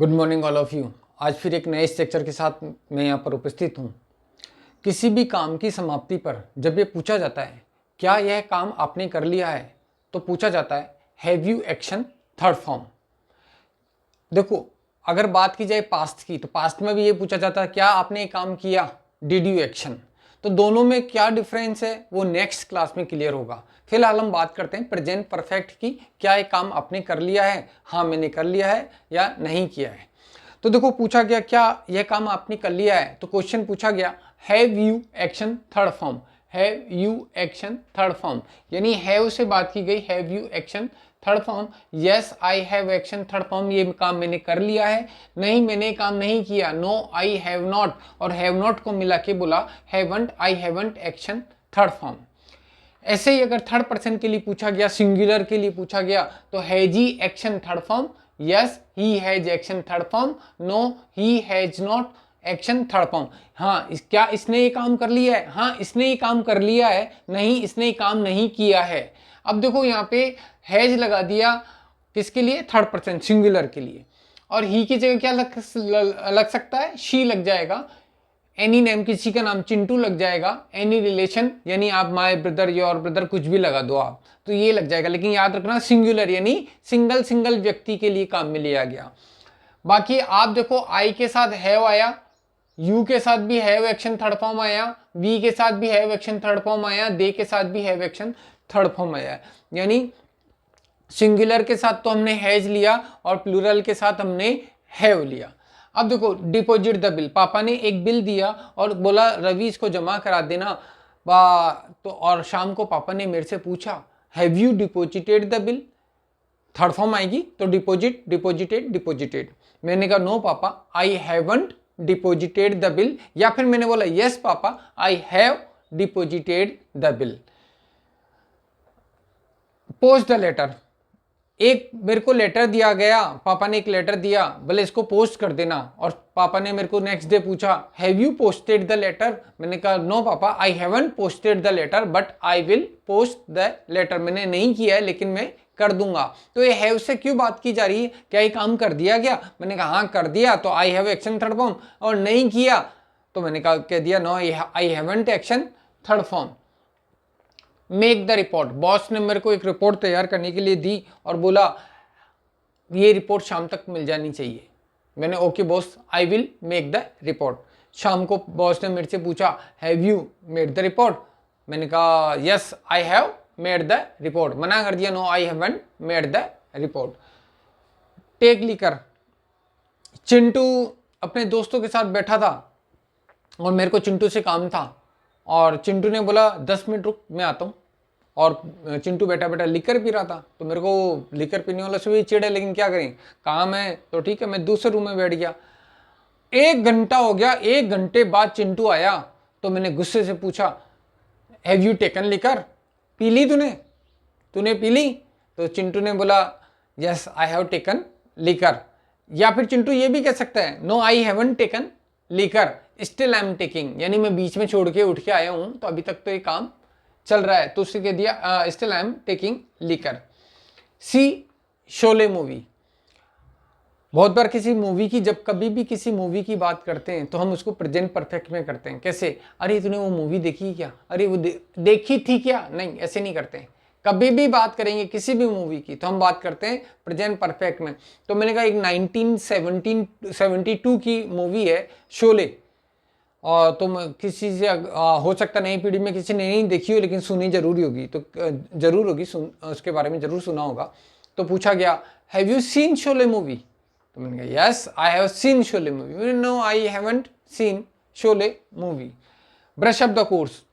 Good morning all of you. आज फिर एक नए स्ट्रक्चर के साथ मैं यहाँ पर उपस्थित हूँ। किसी भी काम की समाप्ति पर जब ये पूछा जाता है क्या यह काम आपने कर लिया है, तो पूछा जाता है have you action third form. देखो, अगर बात की जाए पास्ट की, तो पास्ट में भी ये पूछा जाता है क्या आपने एक काम किया, डिड यू एक्शन। तो दोनों में क्या डिफरेंस है वो नेक्स्ट क्लास में क्लियर होगा। फिलहाल हम बात करते हैं प्रेजेंट परफेक्ट की। क्या एक काम आपने कर लिया है, हाँ मैंने कर लिया है या नहीं किया है। तो देखो, पूछा गया क्या यह काम आपने कर लिया है, तो क्वेश्चन पूछा गया have you action third form. Have you action third form यानी हैव से बात की गई, have you action third form. Yes I have action third form, ये काम मैंने कर लिया है। नहीं, मैंने काम नहीं किया, नो आई हैव नॉट, और हैव नॉट को मिला के बोला हैवंट, आई हैवंट एक्शन थर्ड फॉर्म। ऐसे ही अगर थर्ड पर्सन के लिए पूछा गया, सिंगुलर के लिए पूछा गया, तो has he action third form. Yes he has action third form, no he has not action third form. हाँ, क्या इसने ये काम कर लिया है, हाँ इसने ये काम कर लिया है। नहीं, इसने ये काम नहीं किया है। अब देखो यहाँ पे हैज लगा दिया किसके लिए, थर्ड पर्सन सिंगुलर के लिए, और ही की जगह क्या लग सकता है, शी लग जाएगा। एनी नेम, किसी का नाम चिंटू लग जाएगा। एनी रिलेशन यानी आप माय ब्रदर, योर ब्रदर, कुछ भी लगा दो आप, तो ये लग जाएगा। लेकिन याद रखना सिंगुलर यानी सिंगल व्यक्ति के लिए काम में लिया गया। बाकी आप देखो, आई के साथ हैव आया, यू के साथ भी हैव एक्शन थर्ड फॉर्म आया, वी के साथ भी हैव एक्शन थर्ड फॉर्म आया, दे के साथ भी हैव एक्शन थर्ड फॉर्म आया। यानी सिंगुलर के साथ तो हमने हैज लिया और प्लूरल के साथ हमने हैव लिया। अब देखो, डिपॉजिट द बिल, पापा ने एक बिल दिया और बोला रवि इसको जमा करा देना। तो और शाम को पापा ने मेरे से पूछा have you deposited the bill, third form आएगी तो डिपॉजिट, डिपॉजिटेड, डिपॉजिटेड। मैंने कहा no papa I haven't deposited the bill, या फिर मैंने बोला yes papa I have deposited the bill. Post the letter, एक मेरे को लेटर दिया गया, पापा ने एक लेटर दिया, बोले इसको पोस्ट कर देना, और पापा ने मेरे को नेक्स्ट डे पूछा have you posted the letter. मैंने कहा no papa I haven't posted the letter but I will post the letter. मैंने नहीं किया है लेकिन मैं कर दूंगा। तो ये हैव से क्यों बात की जा रही है, क्या ये काम कर दिया गया। मैंने कहा हाँ कर दिया, तो I have action third form, और नहीं किया तो मैंने कहा कह दिया no I haven't action third form. Make the report, boss ने मेरे को एक रिपोर्ट तैयार करने के लिए दी और बोला ये रिपोर्ट शाम तक मिल जानी चाहिए। मैंने okay boss I will make the report. शाम को बॉस ने मेरे से पूछा have you made the report. मैंने कहा yes I have made the report. मना कर दिया, no I haven't made the report. Take liquor, Chintu अपने दोस्तों के साथ बैठा था और मेरे को चिंटू से काम था, और चिंटू ने बोला 10 मिनट रुक मैं आता हूँ। और चिंटू बैठा बैठा लिकर पी रहा था, तो मेरे को लिकर पीने वाला से भी चिढ़ है, लेकिन क्या करें, काम है तो ठीक है। मैं दूसरे रूम में बैठ गया। 1 घंटा हो गया, 1 घंटे बाद चिंटू आया, तो मैंने गुस्से से पूछा हैव यू टेकन लिकर, पी ली तूने, तूने पी ली। तो चिंटू ने बोला yes I have taken liquor. या फिर चिंटू ये भी कह सकता है no I haven't taken liquor still I am taking, यानी मैं बीच में छोड़ के उठ के आया हूं, तो अभी तक तो ये काम चल रहा है, तो उससे कह दिया still I am taking liquor. See Sholay movie, बहुत बार किसी मूवी की, जब कभी भी किसी मूवी की बात करते हैं तो हम उसको प्रेजेंट परफेक्ट में करते हैं। कैसे, अरे तूने वो मूवी देखी क्या, अरे वो देखी थी क्या, नहीं ऐसे नहीं करते हैं। कभी भी बात करेंगे किसी भी मूवी की तो हम बात करते हैं प्रेजेंट परफेक्ट में। तो मैंने कहा एक 1972 की मूवी है शोले, और तुम किसी से हो सकता नई पीढ़ी में किसी ने नहीं देखी हो लेकिन सुनी जरूरी होगी, तो जरूर होगी, उसके बारे में जरूर सुना होगा। तो पूछा गया have you seen Sholay movie, तो मैंने कहा yes I have seen Sholay movie. No I haven't seen Sholay movie. Brush up the course,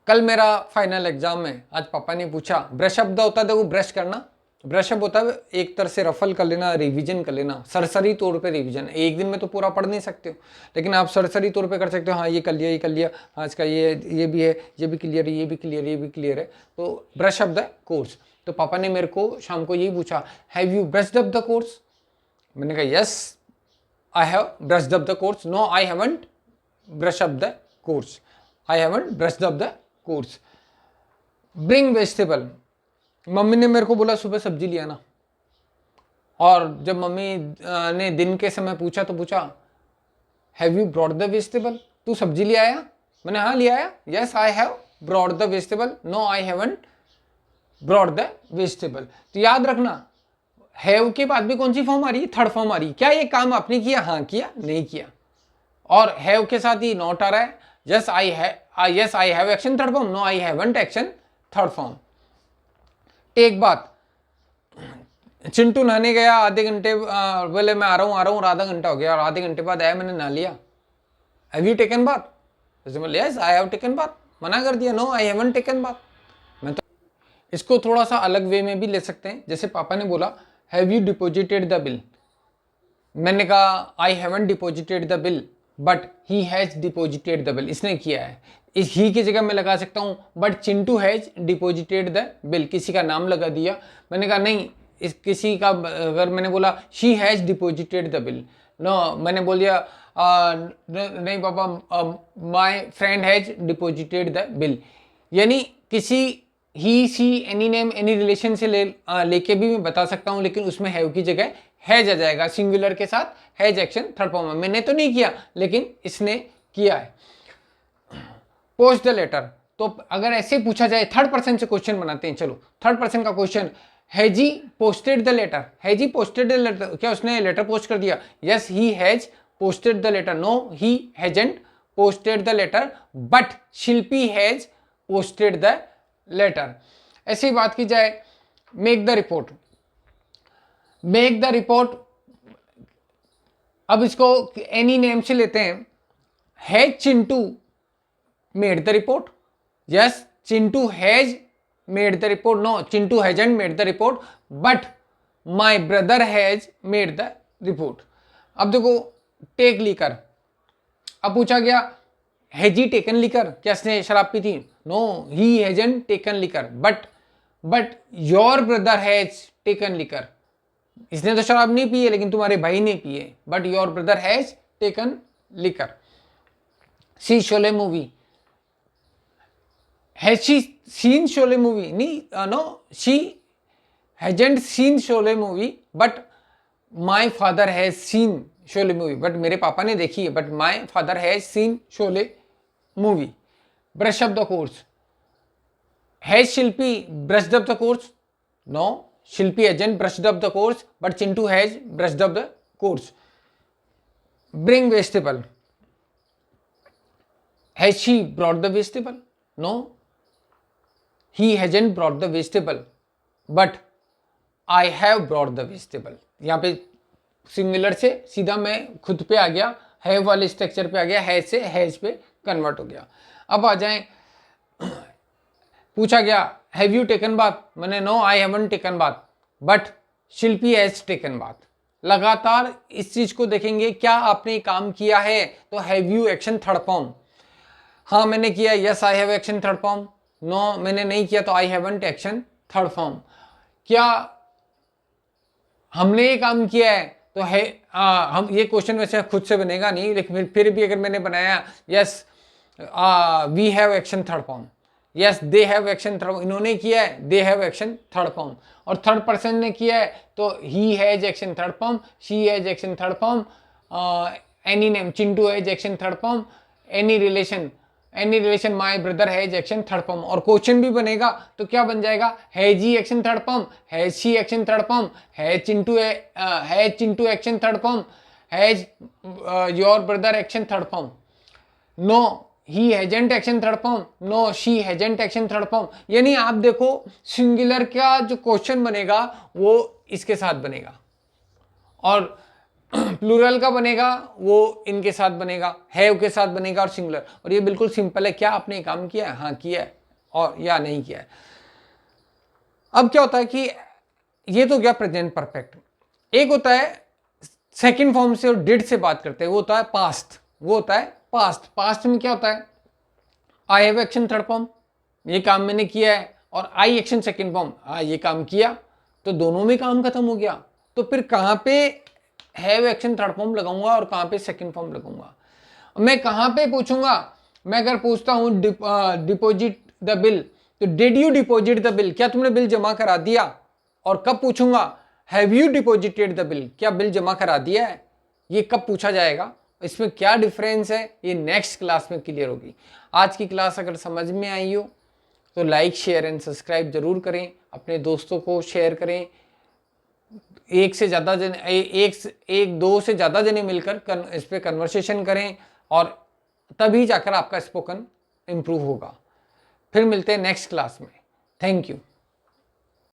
कल मेरा फाइनल एग्जाम है, आज पापा ने पूछा ब्रश अप द होता है देखो ब्रश करना, ब्रशअप होता है एक तरह से रफल कर लेना, रिवीजन कर लेना, सरसरी तौर पे रिवीजन। एक दिन में तो पूरा पढ़ नहीं सकते हो, लेकिन आप सरसरी तौर पे कर सकते हो। हाँ ये कर लिया, ये कर लिया, हाँ इसका ये भी है, ये भी क्लियर है, ये भी क्लियर है, ये भी क्लियर है। तो ब्रश अप द कोर्स। तो पापा ने मेरे को शाम को यही पूछा have you brushed up the course. मैंने कहा yes I have brushed up the course, no I haven't brush up the course, I haven't brushed up the course. Bring vegetable, मम्मी ने मेरे को बोला सुबह सब्जी लिया ना, और जब मम्मी ने दिन के समय पूछा तो पूछा have you brought the vegetable, तू सब्जी ले आया? मैंने हाँ ले आया, yes I have brought the vegetable, no I haven't brought the vegetable. तो याद रखना हैव के बाद भी कौन सी फॉर्म आ रही है? थर्ड फॉर्म आ रही है। क्या ये काम आपने किया? हाँ किया, नहीं किया। और हैव के साथ ही नॉट आ रहा है, yes I have action third form, no I haven't action third form. Take bath, Chintu नहाने गया, आधे घंटे बोले मैं आ रहा हूँ और आधा घंटा हो गया और आधे घंटे बाद आया, मैंने नहा लिया, have you taken bath? Yes I have taken bath. मना कर दिया, no I haven't taken bath. मैं तो इसको थोड़ा सा अलग वे में भी ले सकते हैं। जैसे पापा ने बोला have you deposited the bill, मैंने कहा आई haven't deposited the bill but he has deposited the bill, इसने किया है। इस ही की जगह मैं लगा सकता हूँ but Chintu has deposited the bill, किसी का नाम लगा दिया। मैंने कहा नहीं, इस किसी का अगर मैंने बोला she has deposited the bill, no मैंने बोल दिया नहीं पापा my friend has deposited the bill, यानी किसी he she any name any relation से लेके भी मैं बता सकता हूँ, लेकिन उसमें हैव की जगह हैज आ जाएगा, सिंगुलर के साथ हैज एक्शन थर्ड फॉर्म में। मैंने तो नहीं किया लेकिन इसने किया है। पोस्ट द लेटर, तो अगर ऐसे पूछा जाए थर्ड पर्सन से क्वेश्चन बनाते हैं। चलो थर्ड पर्सन का question, has he posted the letter, has he posted the letter, क्या उसने लेटर पोस्ट कर दिया? Yes he has posted the letter, no he hasn't posted the letter but Shilpi has posted the letter. ऐसी बात की जाए make the report, make the report, अब इसको एनी नेम से लेते हैं। Has Chintu made the report? Yes Chintu has made the report, no Chintu hasn't made the report but my brother has made the report. अब देखो टेक लिकर, अब पूछा गया हैज ही टेकन लिकर, क्या इसने शराब पी थी? No he hasn't taken liquor but your brother has taken liquor, इसने तो शराब नहीं पी है लेकिन तुम्हारे भाई ने पी है, but your brother has taken liquor. See Sholay movie, has she seen Sholay movie? नहीं, no she hasn't seen Sholay movie but my father has seen Sholay movie, but मेरे पापा ने देखी है, but my father has seen Sholay movie. Brush up the course, has Shilpi brushed up the course? No Shilpi hasn't brushed up the course but Chintu has brushed up the course. Bring vegetable, has she brought the vegetable? No he hasn't brought the vegetable but I have brought the vegetable. यहाँ पे singular से सीधा मैं खुद पे आ गया, have वाले structure पे आ गया, हैज से हैज पे कन्वर्ट हो गया। अब आ जाएं, पूछा गया हैव यू टेकन बाथ? मैंने no I haven't taken bath but Shilpi has taken bath. लगातार इस चीज को देखेंगे, क्या आपने काम किया है तो have you action third form, हाँ मैंने किया, yes I have action third form, no मैंने नहीं किया तो I haven't action third form. क्या हमने ये काम किया है तो है, हम ये क्वेश्चन वैसे खुद से बनेगा नहीं, लेकिन फिर भी अगर मैंने बनाया yes we have action third form, yes they have action third, इन्होंने किया है they have action third form, और थर्ड पर्सन ने किया है तो he has action third form, she has action third form, any name Chintu has action third form, any relation my brother has action third form. और question भी बनेगा तो क्या बन जाएगा, has he action third form, has she action third form, has Chintu action third form, has your brother action third form, no he hasn't action third form, no she hasn't action third form. यानी आप देखो singular का जो question बनेगा वो इसके साथ बनेगा, और प्लूरल का बनेगा वो इनके साथ बनेगा, हैव के साथ बनेगा और सिंगुलर। और ये बिल्कुल सिंपल है, क्या आपने काम किया है? हाँ किया है, और या नहीं किया है। अब क्या होता है कि ये तो गया प्रेजेंट परफेक्ट, एक होता है सेकंड फॉर्म से और डिड से बात करते हैं, वो होता है पास्ट, वो होता है पास्ट। पास्ट में क्या होता है, आई हैव एक्शन थर्ड फॉर्म, ये काम मैंने किया है, और आई एक्शन सेकंड फॉर्म, हाँ ये काम किया, तो दोनों में काम खत्म हो गया। तो फिर कहाँ पे हैव एक्शन थर्ड फॉर्म लगाऊंगा और कहाँ पे सेकंड फॉर्म लगाऊंगा? मैं कहाँ पे पूछूंगा? मैं अगर पूछता हूँ डिपॉजिट द बिल, तो did you deposit the bill, क्या तुमने बिल जमा करा दिया? और कब पूछूंगा? Have you deposited the bill, क्या बिल जमा करा दिया है, ये कब पूछा जाएगा, इसमें क्या डिफरेंस है, ये नेक्स्ट क्लास में क्लियर होगी। आज की क्लास अगर समझ में आई हो तो लाइक शेयर एंड सब्सक्राइब जरूर करें, अपने दोस्तों को शेयर करें, एक से ज़्यादा जन एक दो से ज़्यादा जने मिलकर इस पर कन्वर्सेशन करें और तभी जाकर आपका स्पोकन इम्प्रूव होगा। फिर मिलते हैं नेक्स्ट क्लास में। Thank you.